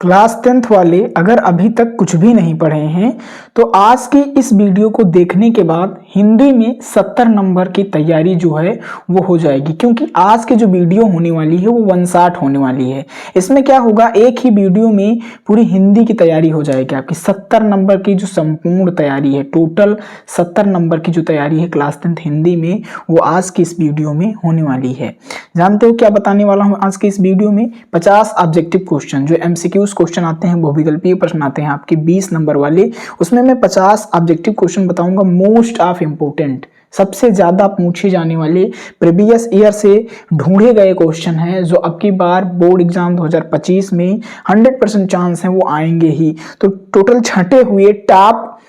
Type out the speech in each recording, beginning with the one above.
Class 10th वाले अगर अभी तक कुछ भी नहीं पढ़े हैं तो आज की इस वीडियो को देखने के बाद हिंदी में 70 नंबर की तैयारी जो है वो हो जाएगी, क्योंकि आज की जो वीडियो होने वाली है वो 160 होने वाली है। इसमें क्या होगा, एक ही वीडियो में पूरी हिंदी की तैयारी हो जाएगी। आपकी 70 नंबर की जो संपूर्ण तैयारी है, टोटल 70 नंबर की जो तैयारी है क्लास 10th हिंदी में, वो आज की इस वीडियो में होने वाली है। जानते हो क्या बताने वाला हूँ आज की इस वीडियो में? 50 ऑब्जेक्टिव क्वेश्चन जो एमसीक्यूज क्वेश्चन आते हैं, बहुविकल्पीय प्रश्न आते हैं आपके 20 नंबर वाले, उसमें मैं 50 ऑब्जेक्टिव क्वेश्चन बताऊंगा। मोस्ट ऑफ इंपोर्टेंट, सबसे ज्यादा पूछे जाने वाले प्रीवियस ईयर से ढूंढे गए क्वेश्चन हैं, जो अब की बार बोर्ड एग्जाम 2025 में 100% चांस है वो आएंगे ही। तो टोटल छंटे हुए टॉप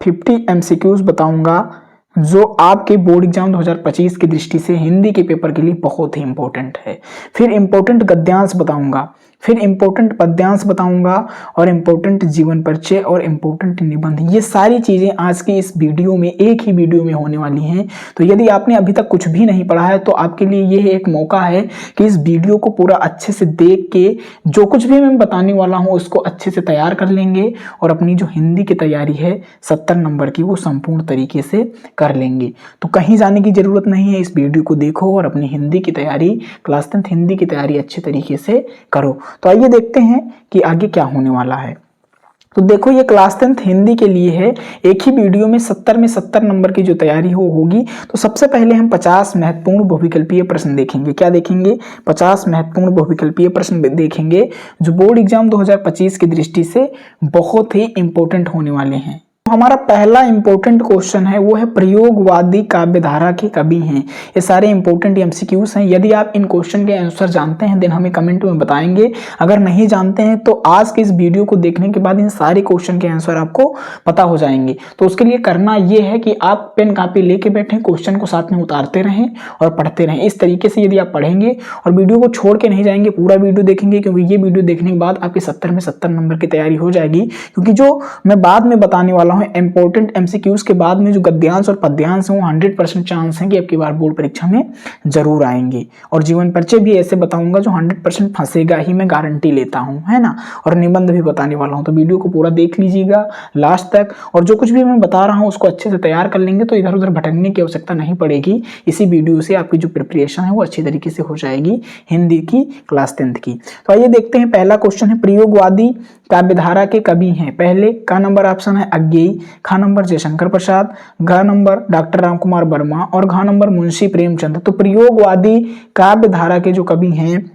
50 एमसीक्यूज बताऊंगा जो आपके बोर्ड एग्जाम 2025 की दृष्टि से हिंदी के पेपर के लिए बहुत ही इंपॉर्टेंट है। फिर इंपॉर्टेंट गद्यांश बताऊंगा, फिर इंपॉर्टेंट पद्यांश बताऊंगा, और इंपॉर्टेंट जीवन परिचय और इंपॉर्टेंट निबंध। ये सारी चीजें आज की इस वीडियो में, एक ही वीडियो में होने वाली हैं। तो यदि आपने अभी तक कुछ भी नहीं पढ़ा है तो आपके लिए यह एक मौका है कि इस वीडियो को पूरा अच्छे से देख के जो कुछ भी मैं बताने वाला हूं उसको अच्छे से तैयार कर लेंगे, और अपनी जो हिंदी की तैयारी है 70 नंबर की, वो संपूर्ण तरीके से कर लेंगे। तो कहीं जाने की जरूरत नहीं है, इस वीडियो को देखो और अपनी हिंदी की तैयारी, क्लास 10th हिंदी की तैयारी अच्छे तरीके से करो। तो आइए देखते हैं कि आगे क्या होने वाला है। तो देखो, ये क्लास 10th हिंदी के लिए है, एक ही वीडियो में 70 नंबर की जो तैयारी हो होगी। तो सबसे पहले हम 50 महत्वपूर्ण बहुविकल्पीय प्रश्न देखेंगे। क्या देखेंगे? 50 महत्वपूर्ण बहुविकल्पीय प्रश्न देखेंगे जो बोर्ड एग्जाम 2025 की दृष्टि से बहुत ही इंपॉर्टेंट होने वाले हैं। हमारा पहला इंपॉर्टेंट क्वेश्चन है वो है प्रयोगवादी काव्यधारा के कवि हैं। ये सारे इंपॉर्टेंट एमसीक्यूज हैं। यदि आप इन क्वेश्चन के आंसर जानते हैं देन हमें कमेंट में बताएंगे। अगर नहीं जानते हैं तो आज के इस वीडियो को देखने के बाद इन सारे क्वेश्चन के आंसर आपको पता हो जाएंगे। तो उसके लिए करना ये है कि आप पेन कापी लेके बैठे, क्वेश्चन को साथ में उतारते रहें और पढ़ते रहें। इस तरीके से यदि आप पढ़ेंगे और वीडियो को छोड़ के नहीं जाएंगे, पूरा वीडियो देखेंगे, क्योंकि ये वीडियो देखने के बाद आपके 70 में 70 नंबर की तैयारी हो जाएगी। क्योंकि जो मैं बाद में बताने वाला इंपॉर्टेंट एमसीक्यूज के बाद में जो गद्यांश और पद्यांश हैं वो 100% चांस है कि आपकी बार बोर्ड परीक्षा में जरूर आएंगे। और जीवन परिचय भी ऐसे बताऊंगा जो 100% फंसेगा ही, मैं गारंटी लेता हूं, है ना। और निबंध भी बताने वाला हूं। तो वीडियो को पूरा देख लीजिएगा लास्ट तक, और जो कुछ भी मैं बता रहा हूं उसको अच्छे से तैयार कर लेंगे तो इधर उधर भटकने की आवश्यकता नहीं पड़ेगी। इसी वीडियो से आपकी जो प्रिपरेशन है वो अच्छी तरीके से हो जाएगी हिंदी की क्लास 10th की। तो आइए देखते हैं। पहला क्वेश्चन है प्रयोगवादी काव्यधारा के कवि हैं। पहले का नंबर ऑप्शन है अज्ञेय, खा नंबर जयशंकर प्रसाद, घ नंबर डॉक्टर रामकुमार वर्मा, और घ नंबर मुंशी प्रेमचंद। तो प्रयोगवादी काव्यधारा के जो कवि हैं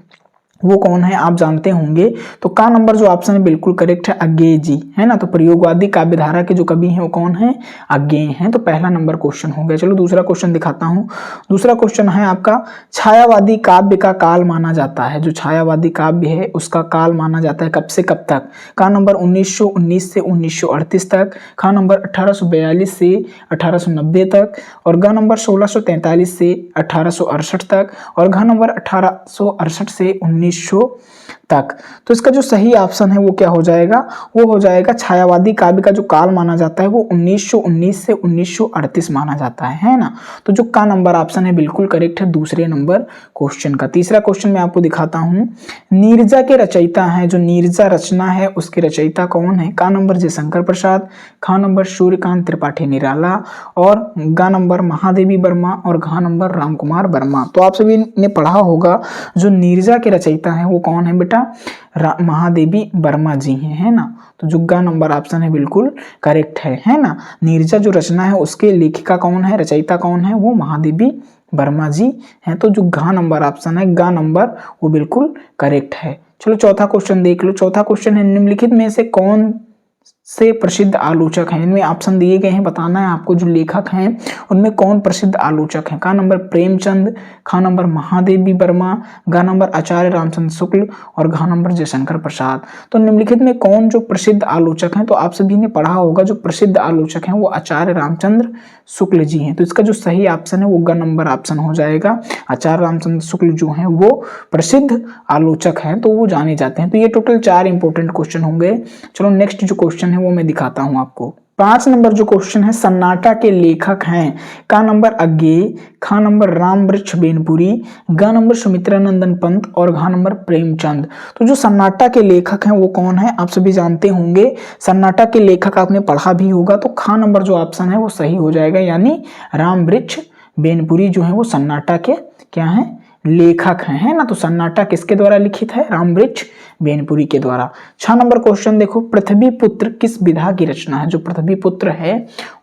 वो कौन है आप जानते होंगे। तो का नंबर जो ऑप्शन है बिल्कुल करेक्ट है, अज्ञेय जी, है ना। तो प्रयोगवादी काव्यधारा के जो कवि हैं वो कौन है? अज्ञेय हैं। तो पहला नंबर क्वेश्चन हो गया। चलो दूसरा क्वेश्चन दिखाता हूं। दूसरा क्वेश्चन है आपका, छायावादी काव्य का काल माना जाता है। जो छायावादी काव्य है उसका काल माना जाता है कब से कब तक? का नंबर 1919 से 1938 तक, खा नंबर 1842 से 1890 तक, और ग नंबर 1643 से 1868 तक, और घ नंबर 1868 से 1900 तक। तो इसका जो सही ऑप्शन है वो क्या हो जाएगा? वो हो जाएगा छायावादी काव्य का जो काल माना जाता है वो 1919 से 1938 माना जाता है ना। तो जो का नंबर ऑप्शन है बिल्कुल करेक्ट है दूसरे नंबर क्वेश्चन का। तीसरा क्वेश्चन मैं आपको दिखाता हूं। नीरजा के रचयिता हैं, जो नीरजा रचना है उसके रचयिता कौन है? का नंबर जयशंकर प्रसाद, खा नंबर सूर्यकांत त्रिपाठी निराला, और ग नंबर महादेवी वर्मा, और घ नंबर रामकुमार वर्मा। तो आप सभी ने पढ़ा होगा जो नीरजा के रचयिता है वो कौन है बेटा? महादेवी वर्मा जी हैं, है ना। तो जो ग नंबर ऑप्शन है बिल्कुल करेक्ट है ना। नीरजा जो रचना है उसके लेखिका कौन है, रचयिता कौन है? वो महादेवी वर्मा जी हैं। तो जो घ नंबर ऑप्शन है, ग नंबर, वो बिल्कुल करेक्ट है। चलो चौथा क्वेश्चन देख लो। चौथा क्वेश्चन है, निम्नलिखित में से कौन से प्रसिद्ध आलोचक हैं? इनमें ऑप्शन दिए गए हैं, बताना है आपको जो लेखक हैं उनमें कौन प्रसिद्ध आलोचक हैं। का नंबर प्रेमचंद, खा नंबर महादेवी वर्मा, ग नंबर आचार्य रामचंद्र शुक्ल, और घ नंबर जयशंकर प्रसाद। तो निम्नलिखित में कौन जो प्रसिद्ध आलोचक हैं? तो आप सभी ने पढ़ा होगा जो प्रसिद्ध आलोचक हैं वो आचार्य रामचंद्र शुक्ल जी हैं। तो इसका जो सही ऑप्शन है वो ग नंबर ऑप्शन हो जाएगा। आचार्य रामचंद्र शुक्ल जो हैं वो प्रसिद्ध आलोचक हैं, तो वो जाने जाते हैं। तो ये टोटल 4 इंपॉर्टेंट क्वेश्चन होंगे। चलो नेक्स्ट जो क्वेश्चन है वो मैं दिखाता हूं आपको। 5 नंबर जो क्वेश्चन है, सन्नाटा के लेखक हैं। का नंबर अज्ञेय, खा नंबर राम वृक्ष बेनपुरी, ग नंबर सुमित्रानंदन पंत और घ नंबर प्रेमचंद। तो जो सन्नाटा के लेखक हैं वो कौन है, आप सभी जानते होंगे। सन्नाटा के लेखक आपने पढ़ा भी होगा, तो खा नंबर जो ऑप्शन है वो सही हो जाएगा, यानी राम वृक्ष बेनपुरी जो है वो सन्नाटा के क्या है, लेखक हैं, है ना। तो सन्नाटा किसके द्वारा लिखित है, रामवृक्ष बेनपुरी के द्वारा। 6 नंबर क्वेश्चन देखो, पृथ्वी पुत्र किस विधा की रचना है। जो पृथ्वी पुत्र है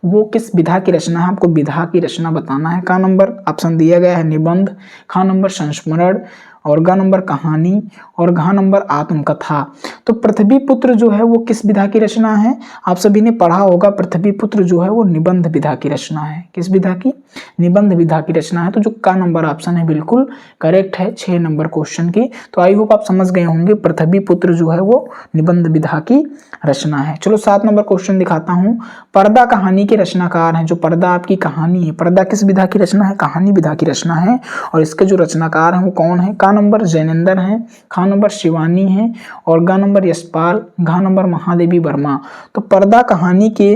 वो किस विधा की रचना है, आपको विधा की रचना बताना है। का नंबर ऑप्शन दिया गया है निबंध, खा नंबर संस्मरण और ग नंबर कहानी और घ नंबर आत्मकथा। तो पृथ्वी पुत्र जो है वो किस विधा की रचना है, आप सभी ने पढ़ा होगा। पृथ्वी पुत्र जो है वो निबंध विधा की रचना है। किस विधा की, निबंध विधा की रचना है। तो जो का नंबर ऑप्शन है बिल्कुल करेक्ट है 6 नंबर क्वेश्चन की। तो आई होप आप समझ गए होंगे, पृथ्वी पुत्र जो है वो निबंध विधा की रचना है। चलो 7 नंबर क्वेश्चन दिखाता हूँ। पर्दा कहानी के रचनाकार हैं। जो पर्दा आपकी कहानी है, पर्दा किस विधा की रचना है, कहानी विधा की रचना है। और इसके जो रचनाकार हैं वो कौन है, का नंबर जैनेंद्र हैं, खा नंबर शिवानी है और ग नंबर यशपाल, घ नंबर महादेवी वर्मा। तो पर्दा कहानी के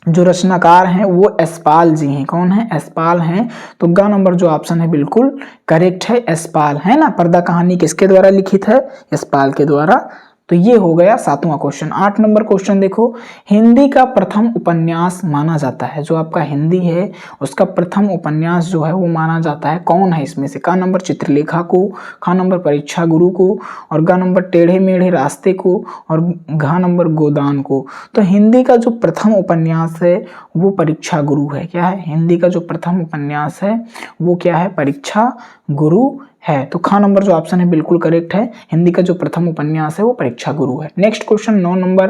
जो रचनाकार हैं वो यशपाल जी हैं। कौन है, यशपाल हैं। तो ग नंबर जो ऑप्शन है बिल्कुल करेक्ट है, यशपाल, है ना। पर्दा कहानी किसके द्वारा लिखित है, यशपाल के द्वारा। तो ये हो गया 7वां क्वेश्चन। 8 नंबर क्वेश्चन देखो, हिंदी का प्रथम उपन्यास माना जाता है। जो आपका हिंदी है उसका प्रथम उपन्यास जो है वो माना जाता है, कौन है इसमें से। का नंबर चित्रलेखा को, खा नंबर परीक्षा गुरु को और ग नंबर टेढ़े मेढ़े रास्ते को और घ नंबर गोदान को। तो हिंदी का जो प्रथम उपन्यास है वो परीक्षा गुरु है। क्या है, हिंदी का जो प्रथम उपन्यास है वो क्या है, परीक्षा गुरु है। तो खा नंबर जो ऑप्शन है बिल्कुल करेक्ट है, हिंदी का जो प्रथम उपन्यास है वो परीक्षा गुरु है। नेक्स्ट क्वेश्चन 9 नंबर,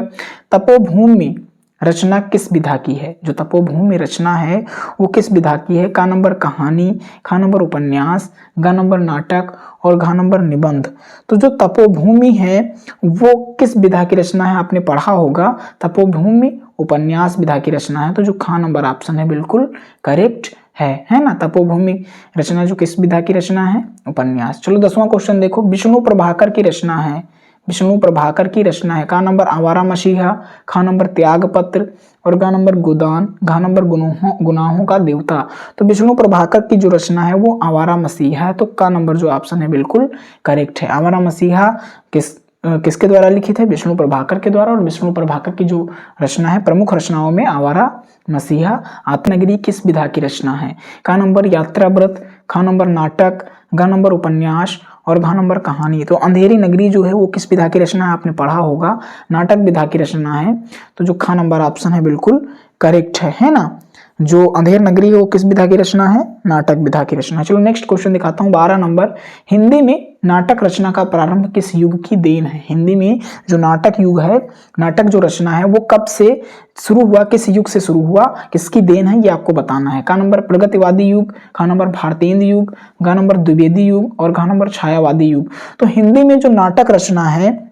तपोभूमि रचना किस विधा की है। जो तपोभूमि रचना है वो किस विधा की है। का नंबर कहानी, खा नंबर उपन्यास, ग नंबर नाटक और घ नंबर निबंध। तो जो तपोभूमि है वो किस विधा की रचना है, आपने पढ़ा होगा। तपोभूमि उपन्यास विधा की रचना है। तो जो खा नंबर ऑप्शन है बिल्कुल करेक्ट है ना। तपोभूमि रचना जो किस विधा की रचना है, उपन्यास। चलो 10वां क्वेश्चन देखो, विष्णु प्रभाकर की रचना है। विष्णु प्रभाकर की रचना है। का नंबर आवारा मसीहा, खा नंबर त्याग पत्र और ग नंबर गोदान, घ नंबर गुनाहों का देवता। तो विष्णु प्रभाकर की जो रचना है वो आवारा मसीहा है। तो का नंबर जो ऑप्शन है बिल्कुल करेक्ट है। आवारा मसीहा किसके द्वारा लिखित है, विष्णु प्रभाकर के द्वारा। और विष्णु प्रभाकर की जो रचना है, प्रमुख रचनाओं में आवारा मसीहा, आत्मगिरी किस विधा की रचना है। का नंबर यात्रा व्रत, खा नंबर नाटक, ग नंबर उपन्यास और घ नंबर कहानी। तो अंधेरी नगरी जो है वो किस विधा की रचना है, आपने पढ़ा होगा, नाटक विधा की रचना है। तो जो खा नंबर ऑप्शन है बिल्कुल करेक्ट है ना। जो अंधेर नगरी है वो किस विधा की रचना है, नाटक विधा की रचना। चलो नेक्स्ट क्वेश्चन दिखाता हूँ 12 नंबर, हिंदी में नाटक रचना का प्रारंभ किस युग की देन है। हिंदी में जो नाटक युग है, नाटक जो रचना है वो कब से शुरू हुआ, किस युग से शुरू हुआ, किसकी देन है, ये आपको बताना है। का नंबर प्रगतिवादी युग, खा नंबर भारतेंद्र युग, ग नंबर द्विवेदी युग और घ नंबर छायावादी युग। तो हिंदी में जो नाटक रचना है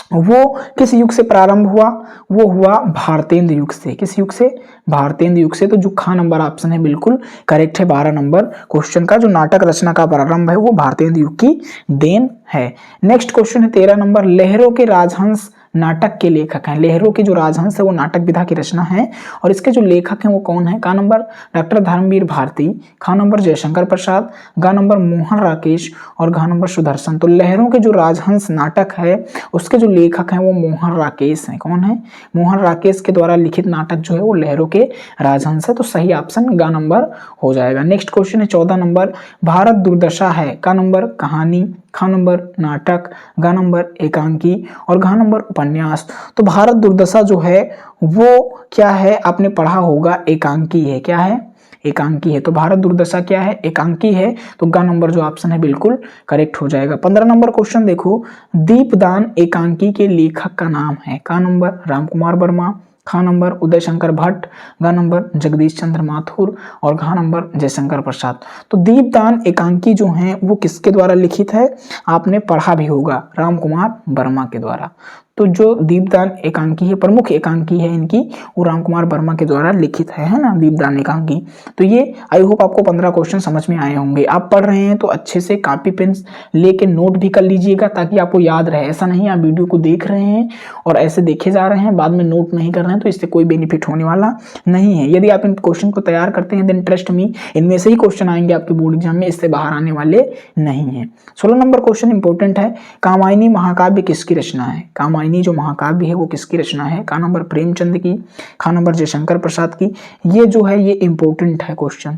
वो किस युग से प्रारंभ हुआ, वो हुआ भारतेंद्र युग से। किस युग से, भारतेंद्र युग से। तो जो खा नंबर ऑप्शन है बिल्कुल करेक्ट है 12 नंबर क्वेश्चन का। जो नाटक रचना का प्रारंभ है वो भारतेंद्र युग की देन है। नेक्स्ट क्वेश्चन है 13 नंबर, लहरों के राजहंस नाटक के लेखक हैं। लहरों के जो राजहंस है वो नाटक विधा की रचना है और इसके जो लेखक हैं वो कौन है। का नंबर डॉक्टर धर्मवीर भारती, खा नंबर जयशंकर प्रसाद, ग नंबर मोहन राकेश और घ नंबर सुदर्शन। तो लहरों के जो राजहंस नाटक है उसके जो लेखक हैं वो मोहन राकेश हैं। कौन है, मोहन राकेश के द्वारा लिखित नाटक जो है वो लहरों के राजहंस है। तो सही ऑप्शन ग नंबर हो जाएगा। नेक्स्ट क्वेश्चन है 14 नंबर, भारत दुर्दशा है। का नंबर कहानी, खा नंबर नाटक, ग नंबर एकांकी और घ नंबर उपन्यास। तो भारत दुर्दशा जो है वो क्या है, आपने पढ़ा होगा, एकांकी है। क्या है, एकांकी है। तो भारत दुर्दशा क्या है, एकांकी है। तो ग नंबर जो ऑप्शन है बिल्कुल करेक्ट हो जाएगा। 15 नंबर क्वेश्चन देखो, दीपदान एकांकी के लेखक का नाम है। का नंबर रामकुमार वर्मा, खा नंबर उदय शंकर भट्ट, ग नंबर जगदीश चंद्र माथुर और घ नंबर जयशंकर प्रसाद। तो दीपदान एकांकी जो हैं वो किसके द्वारा लिखित है, आपने पढ़ा भी होगा, रामकुमार वर्मा के द्वारा। तो जो दीपदान एकांकी है, प्रमुख एकांकी है इनकी, वो रामकुमार वर्मा के द्वारा लिखित है ना, दीपदान एकांकी। तो ये आई होप आपको 15 क्वेश्चन समझ में आए होंगे। आप पढ़ रहे हैं तो अच्छे से कॉपी पेन लेके नोट भी कर लीजिएगा ताकि आपको याद रहे। ऐसा नहीं आप वीडियो को देख रहे हैं और ऐसे देखे जा रहे हैं, बाद में नोट नहीं कर रहे हैं, तो इससे कोई बेनिफिट होने वाला नहीं है। यदि आप इन क्वेश्चन को तैयार करते हैं देन ट्रस्ट मी, इनमें से ही क्वेश्चन आएंगे आपके बोर्ड एग्जाम में, इससे बाहर आने वाले नहीं है। 16 नंबर क्वेश्चन इंपॉर्टेंट है, कामायनी महाकाव्य किसकी रचना है? कामायनी जो महाकाव्य है वो किसकी रचना है? का नंबर प्रेमचंद की, खा नंबर जयशंकर प्रसाद की। ये जो है ये इंपॉर्टेंट है क्वेश्चन,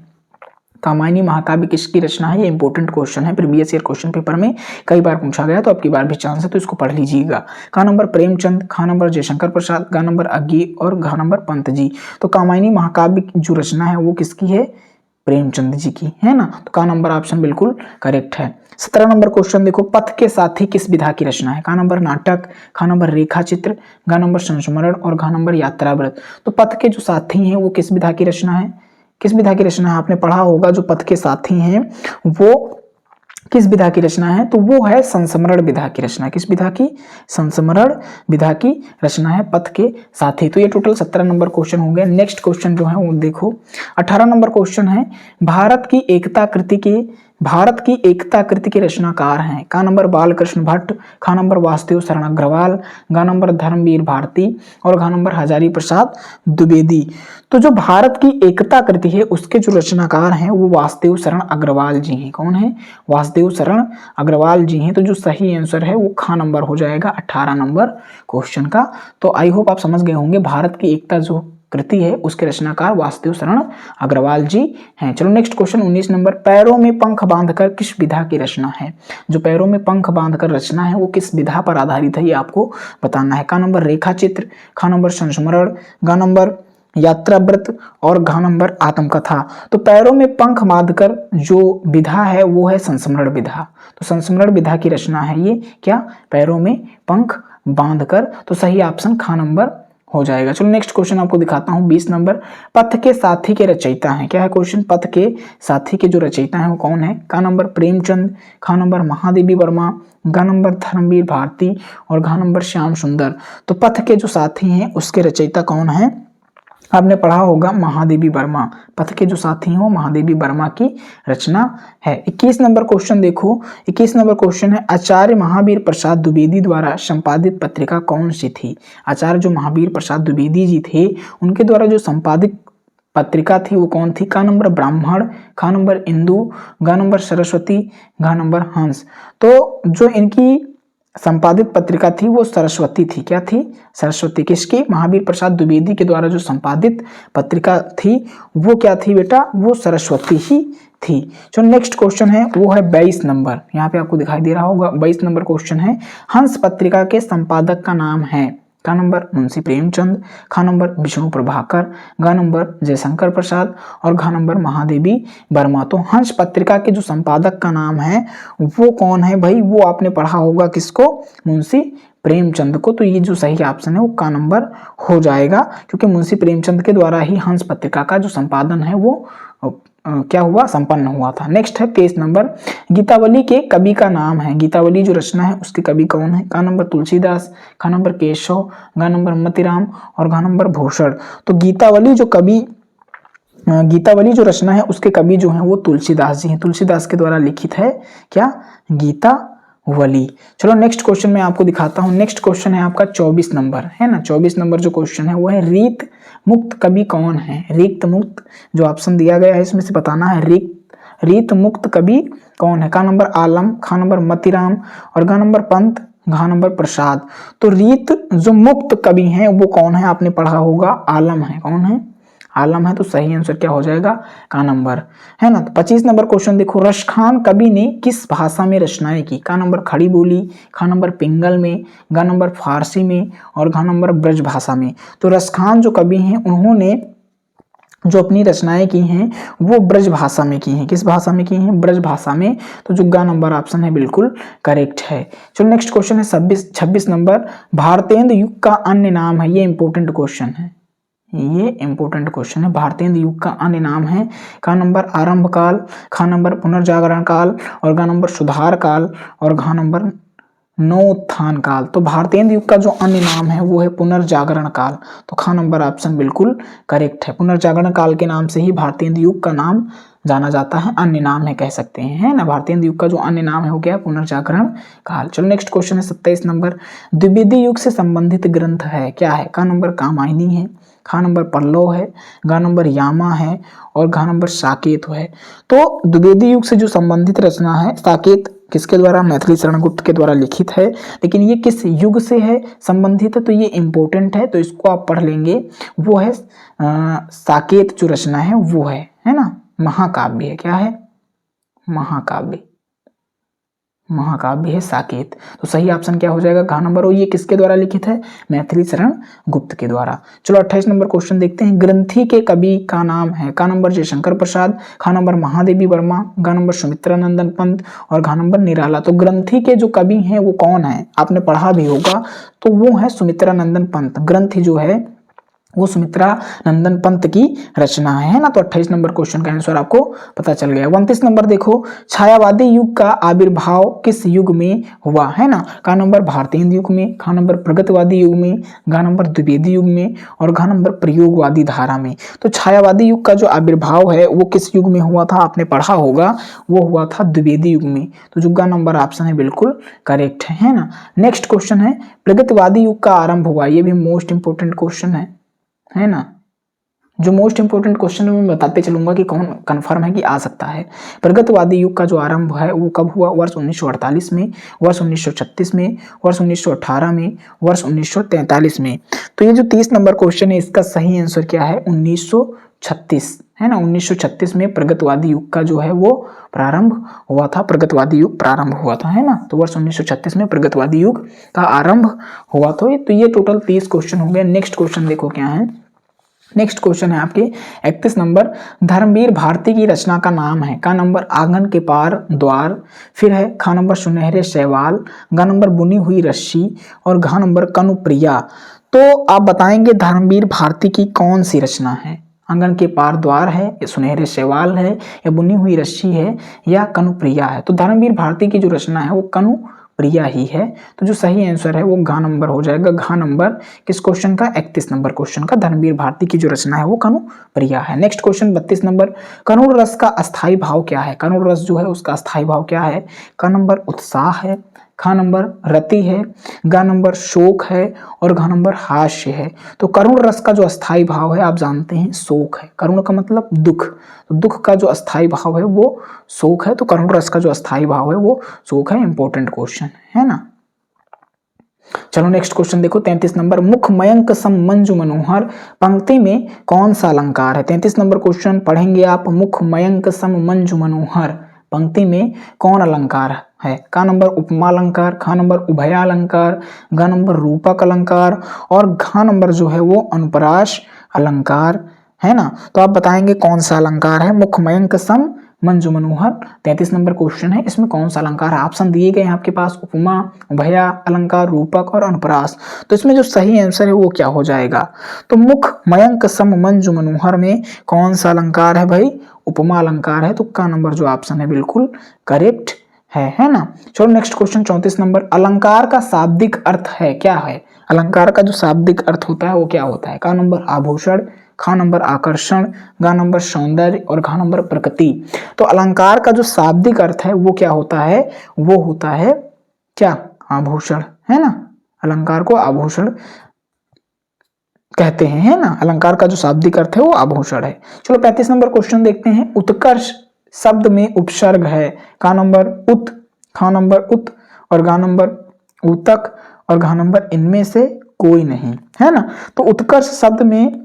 कामायनी महाकाव्य किसकी रचना है, ये इंपॉर्टेंट क्वेश्चन है, प्रीवियस ईयर क्वेश्चन पेपर में कई बार पूछा गया, तो आपकी बार भी चांस है, तो इसको पढ़ लीजिएगा। का नंबर प्रेमचंद, खा नंबर जयशंकर प्रसाद, गा नंबर अज्ञे और घा नंबर पंत जी। तो कामायनी महाकाव्य जो रचना है वो किसकी है? प्रेमचंद जी की, है ना। तो का नंबर ऑप्शन बिल्कुल करेक्ट है। 17 नंबर क्वेश्चन देखो, पथ के साथी किस विधा की रचना है? का नंबर नाटक, खा नंबर रेखा चित्र, गा नंबर संस्मरण और घा नंबर यात्राव्रत। तो पथ के जो साथी हैं वो किस विधा की रचना है? किस विधा की रचना है? आपने पढ़ा होगा जो पथ के साथी हैं वो किस विधा की रचना है? तो वो है संस्मरण विधा की रचना। किस विधा की? संस्मरण विधा की रचना है पथ के साथी। तो ये टोटल 17 नंबर क्वेश्चन हो गए। नेक्स्ट क्वेश्चन जो है वो देखो, 18 नंबर क्वेश्चन है, भारत की एकता कृति के रचनाकार हैं? का नंबर बालकृष्ण भट्ट, खा नंबर वासुदेव शरण अग्रवाल, गा नंबर धर्मवीर भारती और घा नंबर हजारी प्रसाद द्विवेदी। तो जो भारत की एकता कृति है उसके जो रचनाकार हैं वो वासुदेव शरण अग्रवाल जी हैं। कौन है? वासुदेव शरण अग्रवाल जी हैं। तो जो सही आंसर है वो खा नंबर हो जाएगा 18 नंबर क्वेश्चन का। तो आई होप आप समझ गए होंगे, भारत की एकता जो कृति है उसके रचनाकार वासुदेव शरण अग्रवाल जी हैं। चलो नेक्स्ट क्वेश्चन 19 नंबर, पैरों में पंख बांधकर किस विधा की रचना है? जो पैरों में पंख बांधकर रचना है वो किस विधा पर आधारित है ये आपको बताना है। का नंबर रेखा चित्र, खा नंबर संस्मरण, गा नंबर यात्राव्रत और घा नंबर आत्मकथा। तो पैरों में पंख बांधकर जो विधा है वो है संस्मरण विधा। तो संस्मरण विधा की रचना है ये क्या? पैरों में पंख बांधकर। तो सही ऑप्शन खा नंबर हो जाएगा। चलो नेक्स्ट क्वेश्चन आपको दिखाता हूं 20 नंबर, पथ के साथी के रचयिता हैं? क्या है क्वेश्चन? पथ के साथी के जो रचयिता हैं वो कौन है? का नंबर प्रेमचंद, खा नंबर महादेवी वर्मा, गा नंबर धर्मवीर भारती और घा नंबर श्याम सुंदर। तो पथ के जो साथी हैं उसके रचयिता कौन है? आपने पढ़ा होगा महादेवी वर्मा। पथ के जो साथी हैं वो महादेवी वर्मा की रचना है। 21 नंबर क्वेश्चन देखो, 21 नंबर क्वेश्चन है, आचार्य महावीर प्रसाद द्विवेदी द्वारा संपादित पत्रिका कौन सी थी? आचार्य जो महावीर प्रसाद द्विवेदी जी थे उनके द्वारा जो संपादित पत्रिका थी वो कौन थी? का नंबर ब्राह्मण, खा नंबर इंदु, गा नंबर सरस्वती, घा नंबर हंस। तो जो इनकी संपादित पत्रिका थी वो सरस्वती थी। क्या थी? सरस्वती। किसकी? महावीर प्रसाद द्विवेदी के द्वारा जो संपादित पत्रिका थी वो क्या थी बेटा? वो सरस्वती ही थी। जो नेक्स्ट क्वेश्चन है वो है 22 नंबर, यहाँ पे आपको दिखाई दे रहा होगा 22 नंबर क्वेश्चन है, हंस पत्रिका के संपादक का नाम है? का नंबर मुंशी प्रेमचंद, खा नंबर विष्णु प्रभाकर, गा नंबर जयशंकर प्रसाद और घा नंबर महादेवी वर्मा। तो हंस पत्रिका के जो संपादक का नाम है वो कौन है भाई? वो आपने पढ़ा होगा किसको? मुंशी प्रेमचंद को। तो ये जो सही ऑप्शन है वो का नंबर हो जाएगा, क्योंकि मुंशी प्रेमचंद के द्वारा ही हंस पत्रिका का जो संपादन है वो क्या हुआ? संपन्न हुआ था। नेक्स्ट है 23 नंबर, गीतावली के कवि का नाम है? गीतावली जो रचना है उसके कवि कौन है? का नंबर तुलसीदास, खा नंबर केशव, गा नंबर मतीराम और घा नंबर भूषण। तो गीतावली जो रचना है उसके कवि जो है वो तुलसीदास जी हैं। तुलसीदास के द्वारा लिखित है क्या? गीतावली। चलो नेक्स्ट क्वेश्चन मैं आपको दिखाता हूं। नेक्स्ट क्वेश्चन है आपका 24 नंबर, है ना। 24 नंबर जो क्वेश्चन है वो है, रीत मुक्त कवि कौन है? रीत मुक्त जो ऑप्शन दिया गया है इसमें से बताना है, रीत मुक्त कवि कौन है? का नंबर आलम, खा नंबर मतीराम और गा नंबर पंत, घा नंबर प्रसाद। तो रीत जो मुक्त कवि हैं वो कौन है? आपने पढ़ा होगा आलम है। कौन है? आलम है। तो सही आंसर क्या हो जाएगा? का नंबर, है ना। तो 25 नंबर क्वेश्चन देखो, रसखान कवि ने किस भाषा में रचनाएं की? का नंबर खड़ी बोली, खा नंबर पिंगल में, गा नंबर फारसी में और घा नंबर ब्रज भाषा में। तो रसखान जो कवि हैं उन्होंने जो अपनी रचनाएं की हैं वो ब्रज भाषा में की हैं। किस भाषा में की हैं? ब्रज भाषा में। तो जो गा नंबर ऑप्शन है बिल्कुल करेक्ट है। चलो नेक्स्ट क्वेश्चन है 26 नंबर, भारतेंदु युग का अन्य नाम है? ये इंपॉर्टेंट क्वेश्चन है, ये इंपॉर्टेंट क्वेश्चन है। भारतेंदु युग का अन्य नाम है? का नंबर आरंभ काल, खा नंबर पुनर्जागरण काल और गा नंबर सुधार काल और घा नंबर नवोत्थान काल। तो भारतेंदु युग का जो अन्य नाम है वो है पुनर्जागरण काल। तो ख नंबर ऑप्शन बिल्कुल करेक्ट है। पुनर्जागरण काल के नाम से ही भारतेंदु युग का नाम जाना जाता है, अन्य नाम है कह सकते हैं, है ना। भारतेंदु युग का जो अन्य नाम है वो क्या है, पुनर्जागरण काल। चलो नेक्स्ट क्वेश्चन है 27 नंबर, द्विवेदी युग से संबंधित ग्रंथ है, क्या है। क नंबर कामायनी है, ख नंबर पल्लव है, ग नंबर यामा है और घ नंबर साकेत है। तो द्विवेदी युग से जो संबंधित रचना है, साकेत किसके द्वारा, मैथिली शरण गुप्त के द्वारा लिखित है, लेकिन ये किस युग से है संबंधित है, तो ये इंपॉर्टेंट है, तो इसको आप पढ़ लेंगे। वो है साकेत जो रचना है वो है ना, महाकाव्य है, क्या है, महाकाव्य, महाकाव्य है साकेत। तो सही ऑप्शन क्या हो जाएगा, घ नंबर। और ये किसके द्वारा लिखित है, मैथिली शरण गुप्त के द्वारा। चलो 28 नंबर क्वेश्चन देखते हैं, ग्रंथी के कवि का नाम है। क नंबर जयशंकर प्रसाद, ख नंबर महादेवी वर्मा, ग नंबर सुमित्रा नंदन पंत और घ नंबर निराला। तो ग्रंथी के जो कवि हैं वो कौन है, आपने पढ़ा भी होगा, तो वो है सुमित्रा नंदन पंत। ग्रंथी जो है वो सुमित्रा नंदन पंत की रचना है ना। तो 28 नंबर क्वेश्चन का आंसर आपको पता चल गया। 29 नंबर देखो, छायावादी युग का आविर्भाव किस युग में हुआ, है ना। का नंबर भारतेंदु युग में, खा नंबर प्रगतिवादी युग में, गा नंबर द्विवेदी युग में और घा नंबर प्रयोगवादी धारा में। तो छायावादी युग का जो आविर्भाव है वो किस युग में हुआ था, आपने पढ़ा होगा, वो हुआ था द्विवेदी युग में। तो जो गा नंबर ऑप्शन है बिल्कुल करेक्ट है ना। नेक्स्ट क्वेश्चन है, प्रगतिवादी युग का आरंभ हुआ, ये भी मोस्ट इंपोर्टेंट क्वेश्चन है ना। जो मोस्ट इंपोर्टेंट क्वेश्चन मैं बताते चलूंगा कि कौन कंफर्म है कि आ सकता है। प्रगतिवादी युग का जो आरंभ है वो कब हुआ, वर्ष 1948 में, वर्ष 1936 में, वर्ष 1918 में, वर्ष 1943 में। तो ये जो 30 नंबर क्वेश्चन है इसका सही आंसर क्या है, 1936 है ना। 1936 में प्रगतिवादी युग का जो है वो प्रारंभ हुआ था, प्रगतिवादी युग प्रारंभ हुआ था, है ना। तो वर्ष 1936 में प्रगतिवादी युग का आरंभ हुआ था। तो ये टोटल 30 क्वेश्चन हो गए। नेक्स्ट क्वेश्चन देखो क्या है, नेक्स्ट क्वेश्चन है आपके 31 नंबर, धर्मवीर भारती की रचना का नाम है। का नंबर आंगन के पार द्वार, फिर है खा नंबर सुनहरे शैवाल, गा नंबर बुनी हुई रस्सी और घा नंबर कनुप्रिया। तो आप बताएंगे धर्मवीर भारती की कौन सी रचना है, आंगन के पार द्वार है या सुनहरे शैवाल है या बुनी हुई रस्सी है या कनुप्रिया है। तो धर्मवीर भारती की जो रचना है वो कनुप्रिया ही है। तो जो सही आंसर है वो घा नंबर हो जाएगा। घा नंबर किस क्वेश्चन का, 31 नंबर क्वेश्चन का, धर्मवीर भारती की जो रचना है वो कनुप्रिया है। नेक्स्ट क्वेश्चन 32 नंबर, करुण रस का अस्थाई भाव क्या है। करुण रस जो है उसका अस्थाई भाव क्या है, का नंबर उत्साह है, खा नंबर रति है, गा नंबर शोक है और घा नंबर हास्य है। तो करुण रस का जो अस्थाई भाव है आप जानते हैं शोक है। करुण का मतलब दुख, तो दुख का जो अस्थाई भाव है वो शोक है। तो करुण रस का जो अस्थाई भाव है वो शोक है। इंपॉर्टेंट क्वेश्चन है ना। चलो नेक्स्ट क्वेश्चन देखो 33 नंबर, मुख मयंक सम मंजु मनोहर पंक्ति में कौन सा अलंकार है। 33 नंबर क्वेश्चन पढ़ेंगे आप, मुख मयंक सम मंजु मनोहर पंक्ति में कौन अलंकार है। का नंबर उपमा अलंकार, खा नंबर उभया अलंकार, गा नंबर रूपक अलंकार और घा नंबर जो है वो अनुप्रास अलंकार, है ना। तो आप बताएंगे कौन सा अलंकार है, मुख मयंक सम मंजु मनोहर 33 नंबर क्वेश्चन है, इसमें कौन सा अलंकार है। ऑप्शन दिए गए हैं आपके पास, उपमा, उभया अलंकार, रूपक और अनुप्रास। तो इसमें जो सही आंसर है वो क्या हो जाएगा, तो मुख मयंक सम मंजु मनोहर में कौन सा अलंकार है भाई, उपमा अलंकार है। तो का नंबर जो ऑप्शन है बिल्कुल करेक्ट है ना। चलो नेक्स्ट क्वेश्चन 34 नंबर, अलंकार का शाब्दिक अर्थ है, क्या है। अलंकार का जो शाब्दिक अर्थ होता है वो क्या होता है। का नंबर आभूषण, खा नंबर आकर्षण, गा नंबर सौंदर्य और घा नंबर प्रकृति। तो अलंकार का जो शाब्दिक अर्थ है वो क्या होता है, वो होता है क्या, आभूषण, है ना। अलंकार को आभूषण कहते हैं, है ना। अलंकार का जो शाब्दिक अर्थ है वो आभूषण है। चलो 35 नंबर क्वेश्चन देखते हैं, उत्कर्ष शब्द में उपसर्ग है। का नंबर उत, खा नंबर उत और गा नंबर उतक और घा नंबर इनमें से कोई नहीं, है ना। तो उत्कर्ष शब्द में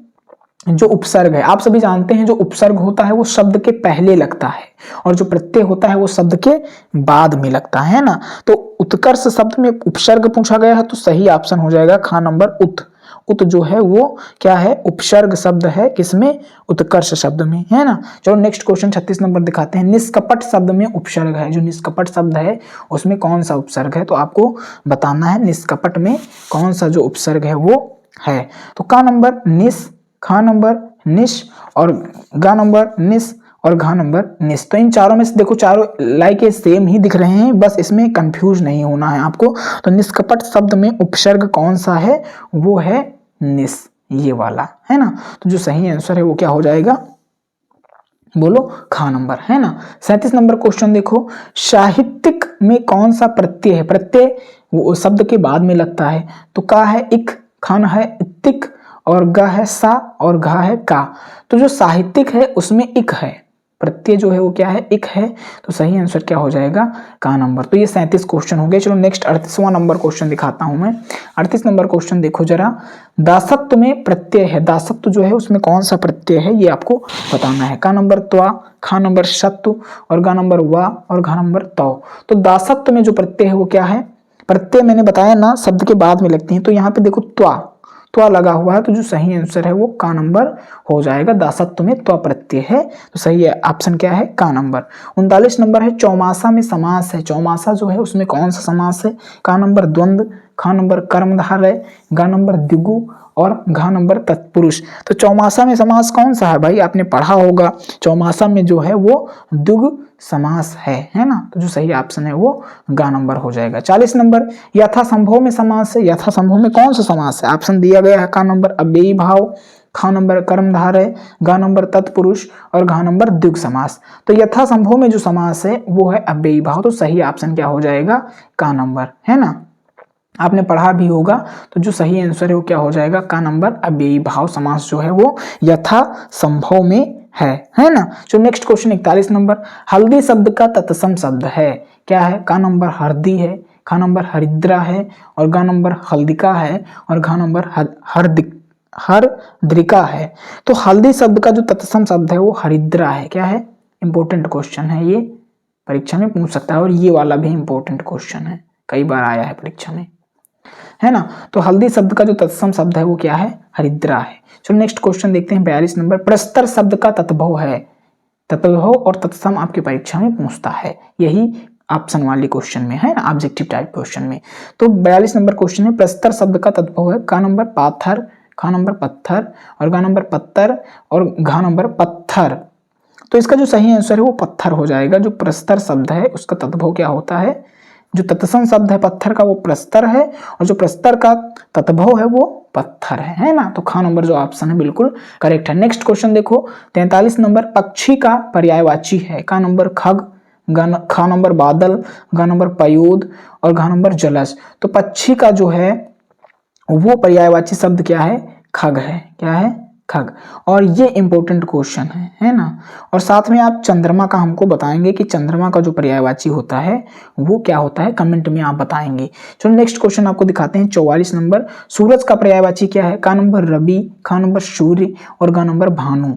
जो उपसर्ग है, आप सभी जानते हैं जो उपसर्ग होता है वो शब्द के पहले लगता है और जो प्रत्यय होता है वो शब्द के बाद में लगता है ना। तो उत्कर्ष शब्द में उपसर्ग पूछा गया है तो सही ऑप्शन हो जाएगा खा नंबर उत। उत जो है वो क्या है, उपसर्ग शब्द है, किसमें, उत्कर्ष शब्द में, है ना। चलो नेक्स्ट क्वेश्चन 36 नंबर दिखाते हैं, निष्कपट शब्द में उपसर्ग है। जो निष्कपट शब्द है उसमें कौन सा उपसर्ग है, तो आपको बताना है निष्कपट में कौन सा जो उपसर्ग है वो है। तो का नंबर निस, खा नंबर निश और गा नंबर निस और घा नंबर निस। तो इन चारों में से देखो चारों लाइक ये सेम ही दिख रहे हैं, बस इसमें कंफ्यूज नहीं होना है आपको। तो निष्कपट शब्द में उपसर्ग कौन सा है, वो है निस, ये वाला है ना। तो जो सही आंसर है वो क्या हो जाएगा, बोलो खा नंबर, है ना। 37 नंबर क्वेश्चन देखो, साहित्यिक में कौन सा प्रत्यय है, प्रत्यय वो शब्द के बाद में लगता है। तो का है इक, खान है इत्तिक, और गा है सा, और घा है का। तो जो साहित्यिक है उसमें इक है, प्रत्यय जो है वो क्या है, इक है। तो सही आंसर क्या हो जाएगा, का नंबर। तो ये 37 क्वेश्चन हो गए। चलो नेक्स्ट 38वां नंबर क्वेश्चन दिखाता हूं मैं। 38 नंबर क्वेश्चन देखो जरा, दासत्व में प्रत्यय है, दासत्व जो है उसमें कौन सा प्रत्यय है ये आपको बताना है। का नंबर त्वा, खा नंबर सत्व, और गा नंबर वा, और घा नंबर तौ। तो दासत्व में जो प्रत्यय है वो क्या है, प्रत्यय मैंने बताया ना शब्द के बाद में लगती है। तो यहाँ पे देखो त्वा लगा हुआ है, तो जो सही आंसर है वो का नंबर हो जाएगा। दासत्व में त्वा प्रत्यय है, तो सही है ऑप्शन क्या है, का नंबर। 39 नंबर है, चौमासा में समास है। चौमासा जो है उसमें कौन सा समास है। का नंबर द्वंद्व, खा नंबर कर्मधारय, गा नंबर द्विगु, और घा नंबर तत्पुरुष। तो चौमासा में समास कौन सा है भाई, आपने पढ़ा होगा। चौमासा में जो है वो द्विगु समास है ना। तो जो सही ऑप्शन है वो गा नंबर हो जाएगा। 40 नंबर, यथासंभव में समास है। यथासंभव में कौन सा समास है, ऑप्शन दिया गया है। का नंबर अव्ययी भाव, खा नंबर कर्मधारय, गा नंबर तत्पुरुष, और घा नंबर द्विगु समास। तो यथासंभव में जो समास है वो है अव्ययी भाव। तो सही ऑप्शन क्या हो जाएगा, का नंबर, है ना। आपने पढ़ा भी होगा। तो जो सही आंसर है वो क्या हो जाएगा, का नंबर अव्ययी भाव समास जो है वो यथा संभव में है ना। जो नेक्स्ट क्वेश्चन 41 नंबर, हल्दी शब्द का तत्सम शब्द है, क्या है। का नंबर हरदी है, खा नंबर हरिद्रा है, और गा नंबर हल्दिका है, और घा नंबर हरद्रिका है। तो हल्दी शब्द का जो तत्सम शब्द है वो हरिद्रा है, क्या है। इंपॉर्टेंट क्वेश्चन है ये, परीक्षा में पूछ सकता है, और ये वाला भी इंपॉर्टेंट क्वेश्चन है, कई बार आया है परीक्षा में, है ना। तो हल्दी शब्द का जो तत्सम शब्द है वो क्या है, हरिद्रा है। चलो नेक्स्ट क्वेश्चन देखते हैं 42 नंबर, प्रस्तर शब्द का तत्भव है। तत्भव और तत्सम आपकी परीक्षा में पूछता है, यही ऑप्शन वाली क्वेश्चन में है ना, ऑब्जेक्टिव टाइप क्वेश्चन में। तो 42 नंबर क्वेश्चन है, प्रस्तर शब्द का तत्भव है। का नंबर पाथर, खा नंबर पत्थर, और गा नंबर पत्थर, और घा नंबर पत्थर। तो इसका जो सही आंसर है वो पत्थर हो जाएगा। जो प्रस्तर शब्द है उसका तत्भव क्या होता है, जो तत्सम शब्द है पत्थर का वो प्रस्तर है, और जो प्रस्तर का तत्भव है वो पत्थर है ना। तो खा नंबर जो ऑप्शन है बिल्कुल करेक्ट है। नेक्स्ट क्वेश्चन देखो 43 नंबर, पक्षी का पर्यायवाची है। का नंबर खग, खा नंबर बादल, गा नंबर पयोद, और घा नंबर जलज। तो पक्षी का जो है वो पर्यायवाची शब्द क्या है, खग है, क्या है, खग। और ये इंपॉर्टेंट क्वेश्चन है ना। और साथ में आप चंद्रमा का हमको बताएंगे कि चंद्रमा का जो पर्यायवाची होता है वो क्या होता है, कमेंट में आप बताएंगे। चलो नेक्स्ट क्वेश्चन आपको दिखाते हैं 44 नंबर, सूरज का पर्यायवाची क्या है। का नंबर रवि, खा नंबर सूर्य, और गा नंबर भानु,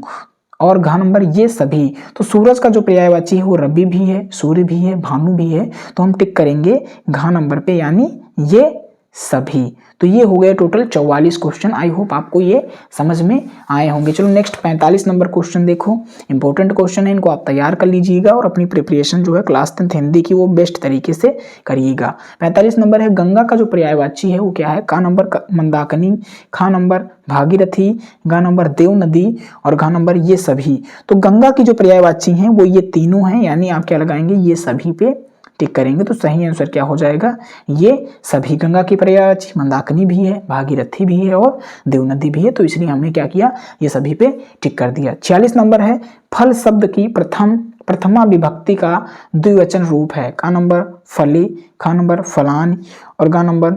और घा नंबर ये सभी। तो सूरज का जो पर्यायवाची है वो रवि भी है, सूर्य भी है, भानु भी है। तो हम टिक करेंगे घा नंबर पे, यानी ये सभी। तो ये हो गए टोटल 44 क्वेश्चन। आई होप आपको ये समझ में आए होंगे। चलो नेक्स्ट 45 नंबर क्वेश्चन देखो, इंपॉर्टेंट क्वेश्चन है, इनको आप तैयार कर लीजिएगा, और अपनी प्रिपरेशन जो है क्लास 10th हिंदी की वो बेस्ट तरीके से करिएगा। 45 नंबर है, गंगा का जो पर्यायवाची है वो क्या है। का नंबर मंदाकिनी, खा नंबर भागीरथी, गा नंबर देव नदी, और घा नंबर ये सभी। तो गंगा की जो पर्यायवाची हैं वो ये तीनों हैं, यानी आप क्या लगाएंगे, ये सभी पे टिक करेंगे। तो सही आंसर क्या हो जाएगा, ये सभी। गंगा की पर्यायवाची मंदाकिनी भी है, भागीरथी भी है, और देव नदी भी है। तो इसलिए हमने क्या किया, ये सभी पे टिक कर दिया। 46 नंबर है, फल शब्द की प्रथमा विभक्ति का द्विवचन रूप है। का नंबर फली, खा नंबर फलान, और गा नंबर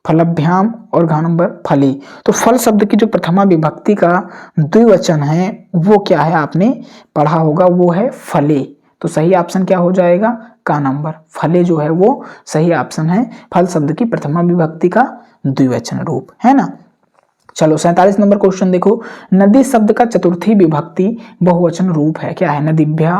फलभ्याम, और घा नंबर फली। तो फल शब्द की जो प्रथमा विभक्ति का द्विवचन है वो क्या है, आपने पढ़ा होगा, वो है फले। तो सही ऑप्शन क्या हो जाएगा, का नंबर फले जो है वो सही ऑप्शन है। फल शब्द की प्रथमा विभक्ति का द्विवचन रूप, है ना। चलो 47 नंबर क्वेश्चन देखो, नदी शब्द का चतुर्थी विभक्ति बहुवचन रूप है। क्या है, नदीभ्या,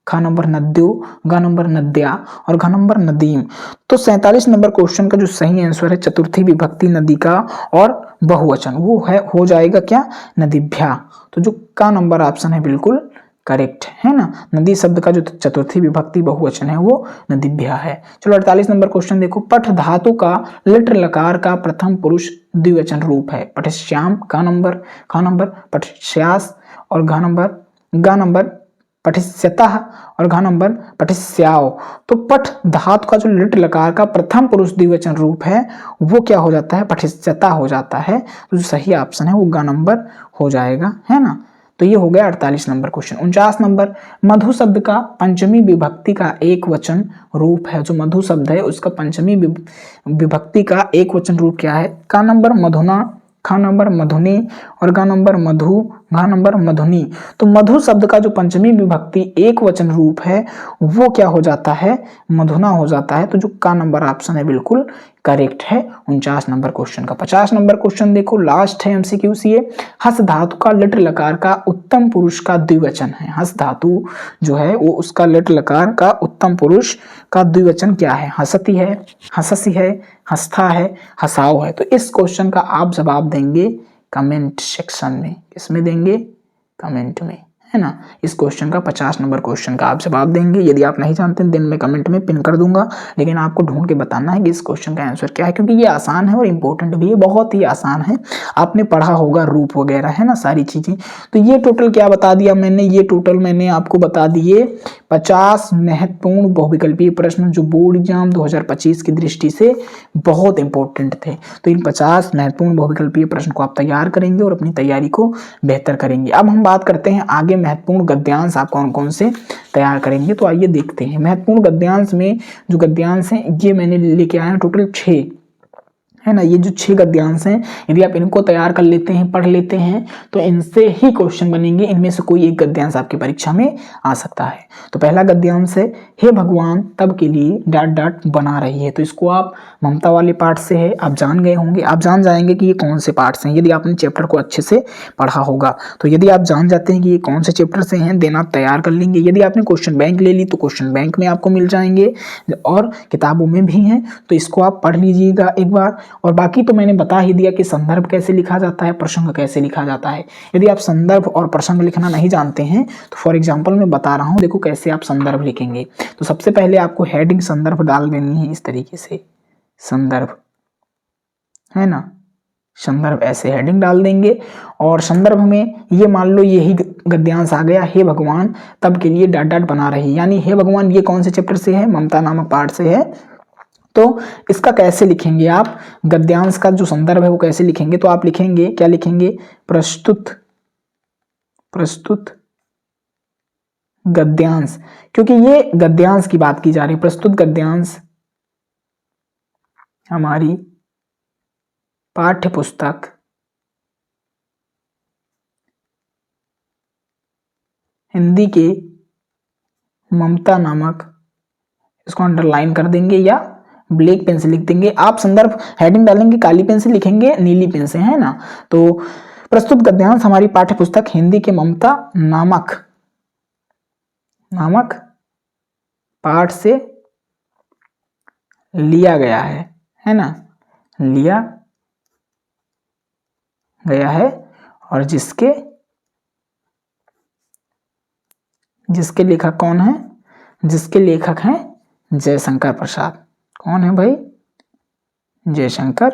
खा नंबर नद्यो, गा नंबर नद्या, और घा नंबर नदीम। तो 47 नंबर क्वेश्चन का जो सही आंसर है चतुर्थी विभक्ति नदी का और बहुवचन वो है हो जाएगा क्या, नदीभ्या। तो जो का नंबर ऑप्शन है बिल्कुल करेक्ट है ना। नदी शब्द का जो चतुर्थी विभक्ति बहुवचन है वो नदीभ्या है। चलो 48 नंबर क्वेश्चन देखो, पठ धातु का लिट लकार का प्रथम पुरुष द्विवचन रूप है। पठश्याम, का नंबर, खा नंबर पठश्यास, और गा नंबर पठिष्यतः और घ नंबर पठिष्याओ। तो पठ धातु का जो लिट लकार का प्रथम पुरुष द्विवचन रूप है वो क्या हो जाता है, पठिष्यता हो जाता है। तो जो सही ऑप्शन है वो ग नंबर हो जाएगा, है ना। तो ये हो गया 48 नंबर क्वेश्चन। 49 नंबर, मधु शब्द का पंचमी विभक्ति का एक वचन रूप है। जो मधु शब्द है उसका पंचमी विभक्ति का एक वचन रूप क्या है, का नंबर मधुना, खा नंबर मधुनी और गा नंबर मधु, घा नंबर मधुनी। तो मधु शब्द का जो पंचमी विभक्ति एक वचन रूप है वो क्या हो जाता है, मधुना हो जाता है। तो जो का नंबर ऑप्शन है बिल्कुल करेक्ट है 49 नंबर क्वेश्चन का। 50 नंबर क्वेश्चन देखो, लास्ट है एमसीक्यू ये, हस धातु का लिट लकार का उत्तम पुरुष का द्विवचन है। हस धातु जो है वो उसका लिट लकार का उत्तम पुरुष का द्विवचन क्या है, हसती है, हससी है, हस्था है, हसाओ है। तो इस क्वेश्चन का आप जवाब देंगे कमेंट सेक्शन में। किसमें देंगे, कमेंट में, है ना। इस क्वेश्चन का 50 नंबर क्वेश्चन का आप जवाब देंगे। यदि आप नहीं जानते दिन में कमेंट में पिन कर दूंगा, लेकिन आपको ढूंढ के बताना है कि इस क्वेश्चन का आंसर क्या है, क्योंकि ये आसान है और इंपॉर्टेंट भी है, बहुत ही आसान है। आपने पढ़ा होगा रूप वगैरह, है ना, सारी चीजें। तो ये टोटल क्या बता दिया मैंने, ये टोटल मैंने आपको बता दिए 50 महत्वपूर्ण बहुविकल्पीय प्रश्न जो बोर्ड एग्जाम 2025 की दृष्टि से बहुत इंपॉर्टेंट थे। तो इन 50 महत्वपूर्ण बहुविकल्पीय प्रश्न को आप तैयार करेंगे और अपनी तैयारी को बेहतर करेंगे। अब हम बात करते हैं आगे महत्वपूर्ण गद्यांश आप कौन कौन से तैयार करेंगे। तो आइए देखते हैं। महत्वपूर्ण गद्यांश में जो गद्यांश हैं ये मैंने लेके आया टोटल 6, है ना। ये जो 6 गद्यांश हैं, यदि आप इनको तैयार कर लेते हैं, पढ़ लेते हैं, तो इनसे ही क्वेश्चन बनेंगे। इनमें से कोई एक गद्यांश आपकी परीक्षा में आ सकता है। तो पहला गद्यांश है, हे भगवान तब के लिए डॉट डॉट बना रही है। तो इसको आप ममता वाले पार्ट से है, आप जान गए होंगे, आप जान जाएंगे कि ये कौन से पार्ट से हैं यदि आपने चैप्टर को अच्छे से पढ़ा होगा। तो यदि आप जान जाते हैं कि ये कौन से चैप्टर से हैं, देन आप तैयार कर लेंगे। यदि आपने क्वेश्चन बैंक ले ली तो क्वेश्चन बैंक में आपको मिल जाएंगे और किताबों में भी हैं, तो इसको आप पढ़ लीजिएगा एक बार। और बाकी तो मैंने बता ही दिया कि संदर्भ कैसे लिखा जाता है, प्रसंग कैसे लिखा जाता है। यदि आप संदर्भ और प्रसंग लिखना नहीं जानते हैं तो फॉर एग्जांपल मैं बता रहा हूं, देखो कैसे आप संदर्भ लिखेंगे। तो सबसे पहले आपको हेडिंग संदर्भ डाल देनी है इस तरीके से, संदर्भ, है ना। संदर्भ ऐसे हेडिंग डाल देंगे और संदर्भ में ये मान लो यही गद्यांश आ गया, हे भगवान तब के लिए डॉट डॉट बना रही, यानी हे भगवान ये कौन से चैप्टर से है, ममता नामक पाठ से है। तो इसका कैसे लिखेंगे आप, गद्यांश का जो संदर्भ है वो कैसे लिखेंगे। तो आप लिखेंगे, क्या लिखेंगे, प्रस्तुत गद्यांश, क्योंकि ये गद्यांश की बात की जा रही है। प्रस्तुत गद्यांश हमारी पाठ्य पुस्तक हिंदी के ममता नामक, इसको अंडरलाइन कर देंगे या ब्लैक पेन से लिख देंगे। आप संदर्भ हेडिंग डालेंगे काली पेन से, लिखेंगे नीली पेन से, है ना। तो प्रस्तुत गद्यांश हमारी पाठ्य पुस्तक हिंदी के ममता नामक पाठ से लिया गया है ना, लिया गया है और जिसके लेखक कौन है, जिसके लेखक हैं जयशंकर प्रसाद। कौन है भाई, जयशंकर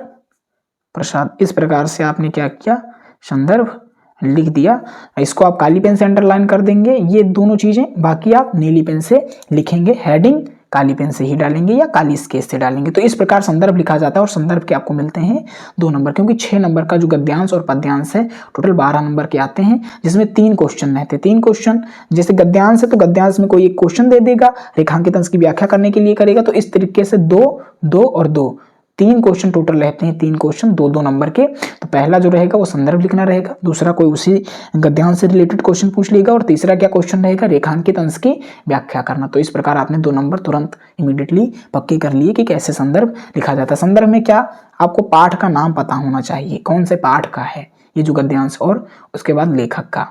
प्रसाद। इस प्रकार से आपने क्या किया, संदर्भ लिख दिया। इसको आप काली पेन से अंडरलाइन कर देंगे, ये दोनों चीजें। बाकी आप नीली पेन से लिखेंगे, हेडिंग काली पेन से ही डालेंगे या काली स्केच से डालेंगे। तो इस प्रकार संदर्भ लिखा जाता है और संदर्भ के आपको मिलते हैं 2 नंबर, क्योंकि 6 नंबर का जो गद्यांश और पद्यांश है टोटल 12 नंबर के आते हैं, जिसमें 3 क्वेश्चन रहते हैं। 3 क्वेश्चन, जैसे गद्यांश है तो गद्यांश में कोई एक क्वेश्चन दे देगा, रेखांकित अंश की व्याख्या करने के लिए करेगा। तो इस तरीके से 2, 2 और 2, 3 क्वेश्चन टोटल रहते हैं। 3 क्वेश्चन 2-2 नंबर के। तो पहला जो रहेगा वो संदर्भ लिखना रहेगा, दूसरा कोई उसी गद्यांश से रिलेटेड क्वेश्चन पूछ लेगा और तीसरा क्या क्वेश्चन रहेगा, रेखांकित अंश की व्याख्या करना। तो इस प्रकार आपने 2 नंबर तुरंत इमीडिएटली पक्के कर लिए कि कैसे संदर्भ लिखा जाता है। संदर्भ में क्या, आपको पाठ का नाम पता होना चाहिए, कौन से पाठ का है ये जो गद्यांश, और उसके बाद लेखक का,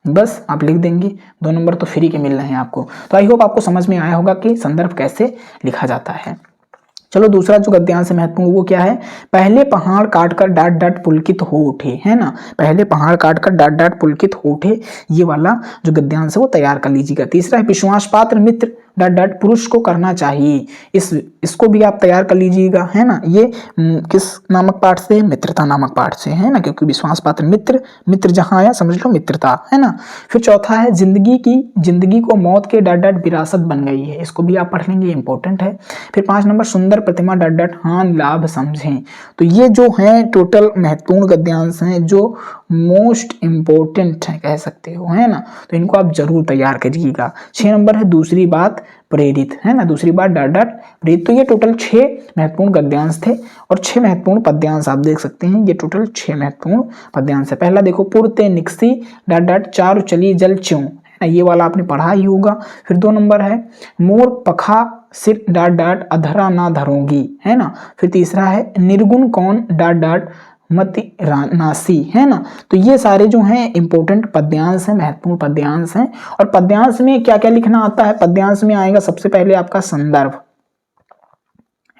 बस आप लिख देंगे। 2 नंबर तो फ्री के मिल रहे हैं आपको। तो आई होप आपको समझ में आया होगा कि संदर्भ कैसे लिखा जाता है। चलो दूसरा जो गद्यांश है महत्वपूर्ण वो क्या है, पहले पहाड़ काटकर डॉट डॉट पुलकित हो उठे, है ना। पहले पहाड़ काटकर डॉट डॉट पुलकित हो उठे, ये वाला जो गद्यांश है वो तैयार कर लीजिएगा। तीसरा है विश्वास पात्र मित्र डॉट डॉट पुरुष को करना चाहिए। इसको भी आप तैयार कर लीजिएगा, है ना। ये किस नामक पाठ से? मित्रता नामक पाठ से, है ना, क्योंकि विश्वास पात्र मित्र जहां आया समझ लो मित्रता, है ना। फिर चौथा है जिंदगी को मौत के डॉट डॉट विरासत बन गई है, इसको भी आप पढ़ लेंगे, इंपॉर्टेंट है। फिर 5 नंबर सुंदर प्रतिमा डॉट डॉट हानि लाभ समझें। तो ये जो है टोटल महत्वपूर्ण गद्यांश हैं जो मोस्ट इंपॉर्टेंट है कह सकते हो, है ना। तो इनको आप जरूर तैयार करिएगा। 6 नंबर है दूसरी बात प्रेरित, है ना, दूसरी बात डॉट डॉट प्रेरित। तो ये टोटल 6 महत्वपूर्ण गद्यांश थे और 6 महत्वपूर्ण पद्यांश आप देख सकते हैं। ये टोटल 6 महत्वपूर्ण पद्यांश है। पहला देखो पुरते निकसी डॉट डॉट चारु चली जल च्यों, है ना, ये वाला आपने पढ़ा ही होगा। फिर 2 नंबर है मोर पखा सिर डॉट डॉट अधरा ना धरोगी, है ना। फिर तीसरा है निर्गुण कौन डॉट डॉट मति नासी, है ना। तो ये सारे जो हैं इंपॉर्टेंट पद्यांश हैं, महत्वपूर्ण पद्यांश हैं। और पद्यांश में क्या क्या लिखना आता है? पद्यांश में आएगा सबसे पहले आपका संदर्भ,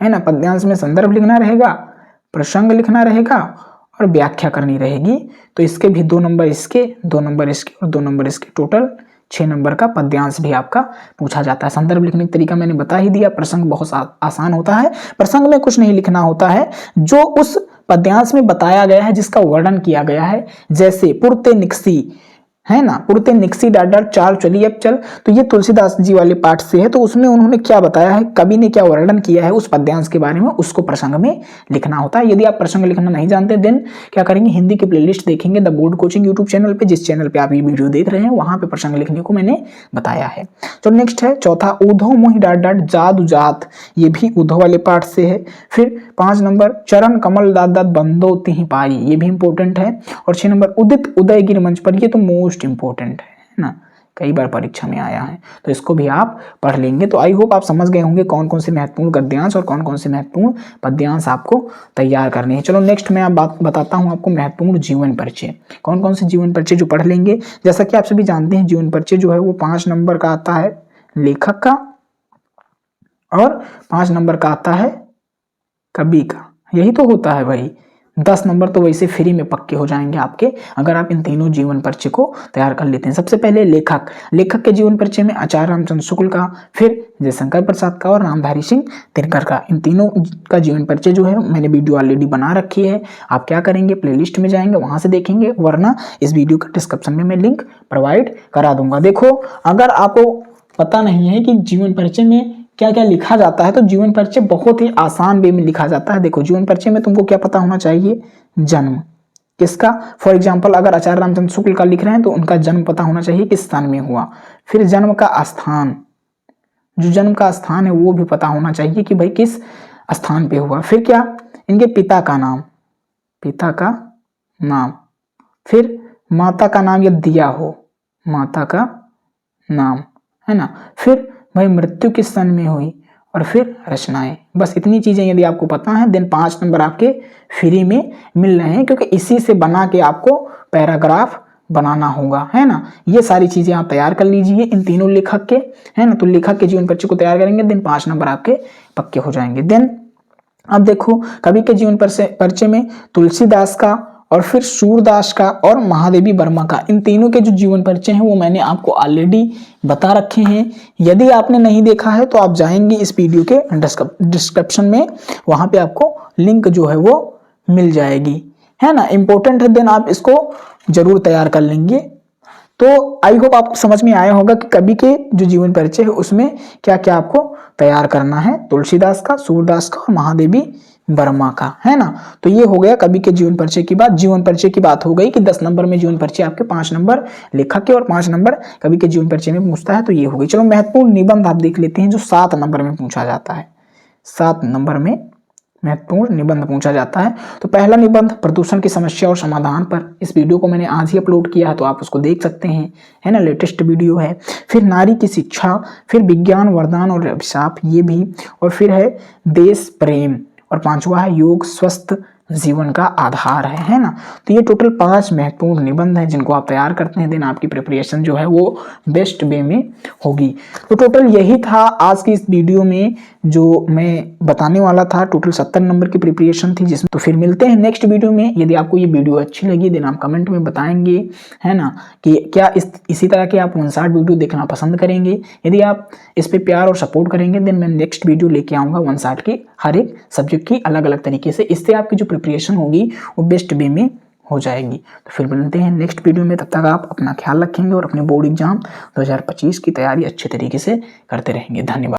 है ना। पद्यांश में संदर्भ लिखना रहेगा, प्रसंग लिखना रहेगा और व्याख्या करनी रहेगी। तो इसके भी 2 नंबर इसके, 2 नंबर इसके और 2 नंबर इसके, टोटल 6 नंबर का पद्यांश भी आपका पूछा जाता है। संदर्भ लिखने का तरीका मैंने बता ही दिया। प्रसंग बहुत आसान होता है, प्रसंग में कुछ नहीं लिखना होता है, जो उस पद्यांश में बताया गया है, जिसका वर्णन किया गया है। जैसे पुरते निकसी, है ना, पुरते निकसी डॉट डॉट चार चली अब चल। तो ये तुलसीदास जी वाले पाठ से है। तो उसमें उन्होंने क्या बताया है, कवि ने क्या वर्णन किया है उस पद्यांश के बारे में, उसको प्रसंग में लिखना होता है। यदि आप प्रसंग लिखना नहीं जानते देन क्या करेंगे, हिंदी की प्लेलिस्ट देखेंगे the board coaching YouTube channel पे, जिस चैनल पे आप ये वीडियो देख रहे हैं वहां पे प्रसंग लिखने को मैंने बताया है। तो नेक्स्ट है चौथा उधो मोहि डॉट डॉट जादू जात, ये भी उधो वाले पाठ से है। फिर 5 नंबर चरण कमल डॉट डॉट बंदो तिहि पाई, ये भी इंपॉर्टेंट है। और 6 नंबर उदित उदयगिरि मंच पर, ये तो मोस्ट इंपॉर्टेंट है ना, कई बार परीक्षा में आया है, तो इसको भी आप पढ़ लेंगे। तो आई होप आप समझ गए होंगे कौन कौन से महत्वपूर्ण गद्यांश और कौन कौन से महत्वपूर्ण पद्यांश आपको तैयार करने हैं। चलो नेक्स्ट मैं आप बताता हूं आपको महत्वपूर्ण जीवन परिचय। कौन कौन से जीवन परिचय जो पढ़ लेंगे, जैसा कि आप सभी जानते हैं जीवन परिचय जो है वो 5 नंबर का आता है लेखक का और 5 नंबर का आता है कवि का, यही तो होता है भाई। 10 नंबर तो वैसे फ्री में पक्के हो जाएंगे आपके अगर आप इन तीनों जीवन परिचय को तैयार कर लेते हैं। सबसे पहले लेखक के जीवन परिचय में आचार्य रामचंद्र शुक्ल का, फिर जयशंकर प्रसाद का और रामधारी सिंह दिनकर का। इन तीनों का जीवन परिचय जो है मैंने वीडियो ऑलरेडी बना रखी है। आप क्या करेंगे, प्लेलिस्ट में जाएंगे वहां से देखेंगे, वरना इस वीडियो का डिस्क्रिप्शन में मैं लिंक प्रोवाइड करा दूंगा। देखो अगर आपको पता नहीं है कि जीवन परिचय में क्या क्या लिखा जाता है, तो जीवन परिचय बहुत ही आसान वे में लिखा जाता है। देखो जीवन परिचय में तुमको क्या पता होना चाहिए, जन्म किसका, फॉर एग्जांपल अगर आचार्य रामचंद्र शुक्ल का लिख रहे हैं तो उनका जन्म पता होना चाहिए किस स्थान में हुआ। फिर जन्म का स्थान, जो जन्म का स्थान है वो भी पता होना चाहिए कि भाई किस स्थान पे हुआ। फिर क्या, इनके पिता का नाम, फिर माता का नाम यदि दिया हो, माता का नाम, है ना। फिर भाई मृत्यु किस सन में हुई और फिर रचनाएं। बस इतनी चीजें यदि आपको पता है देन 5 नंबर आपके फ्री में मिल रहे हैं, क्योंकि इसी से बना के आपको पैराग्राफ बनाना होगा, है ना। ये सारी चीजें आप तैयार कर लीजिए इन तीनों लेखक के, है ना। तो लेखक के जीवन परिचय को तैयार करेंगे देन 5 नंबर आपके पक्के हो जाएंगे। देन अब देखो कवि के जीवन परिचय में तुलसीदास का और फिर सूरदास का और महादेवी वर्मा का, इन तीनों के जो जीवन परिचय हैं वो मैंने आपको ऑलरेडी बता रखे हैं। यदि आपने नहीं देखा है तो आप जाएंगे इस वीडियो के डिस्क्रिप्शन में, वहां पे आपको लिंक जो है वो मिल जाएगी, है ना। इंपॉर्टेंट है, देन आप इसको जरूर तैयार कर लेंगे। तो आई होप आपको समझ में आया होगा कि कवि के जो जीवन परिचय है उसमें क्या क्या आपको तैयार करना है, तुलसीदास का, सूरदास का और महादेवी वर्मा का, है ना। तो ये हो गया कवि के जीवन परिचय की बात। जीवन परिचय की बात हो गई कि 10 नंबर में जीवन परिचय आपके, 5 नंबर लेखक के और 5 नंबर कवि के जीवन परिचय में पूछता है, तो ये हो गई। चलो महत्वपूर्ण निबंध आप देख लेते हैं जो 7 नंबर में पूछा जाता है। 7 नंबर में महत्वपूर्ण निबंध पूछा जाता है। तो पहला निबंध प्रदूषण की समस्या और समाधान पर, इस वीडियो को मैंने आज ही अपलोड किया है तो आप उसको देख सकते हैं, है ना, लेटेस्ट वीडियो है। फिर नारी की शिक्षा, फिर विज्ञान वरदान और अभिशाप, ये भी, और फिर है देश प्रेम, और 5वां है योग स्वस्थ जीवन का आधार है ना। तो ये टोटल 5 महत्वपूर्ण निबंध हैं जिनको आप तैयार करते हैं, देन आपकी प्रिपरेशन जो है वो बेस्ट वे में होगी। तो टोटल यही था आज की इस वीडियो में जो मैं बताने वाला था। टोटल 70 नंबर की प्रिपरेशन थी जिसमें। तो फिर मिलते हैं नेक्स्ट वीडियो में। यदि आपको ये वीडियो अच्छी लगी देन आप कमेंट में बताएंगे, है ना, कि क्या इसी तरह के आप 59 वीडियो देखना पसंद करेंगे। यदि आप इस पे प्यार और सपोर्ट करेंगे देन मैं नेक्स्ट वीडियो लेके आऊँगा 59 की हर एक सब्जेक्ट की अलग अलग तरीके से। इससे आपकी जो प्रिपरेशन होगी वो बेस्ट वे में हो जाएगी। तो फिर मिलते हैं नेक्स्ट वीडियो में। तब तक आप अपना ख्याल रखेंगे और अपने बोर्ड एग्जाम 2025 की तैयारी अच्छे तरीके से करते रहेंगे। धन्यवाद।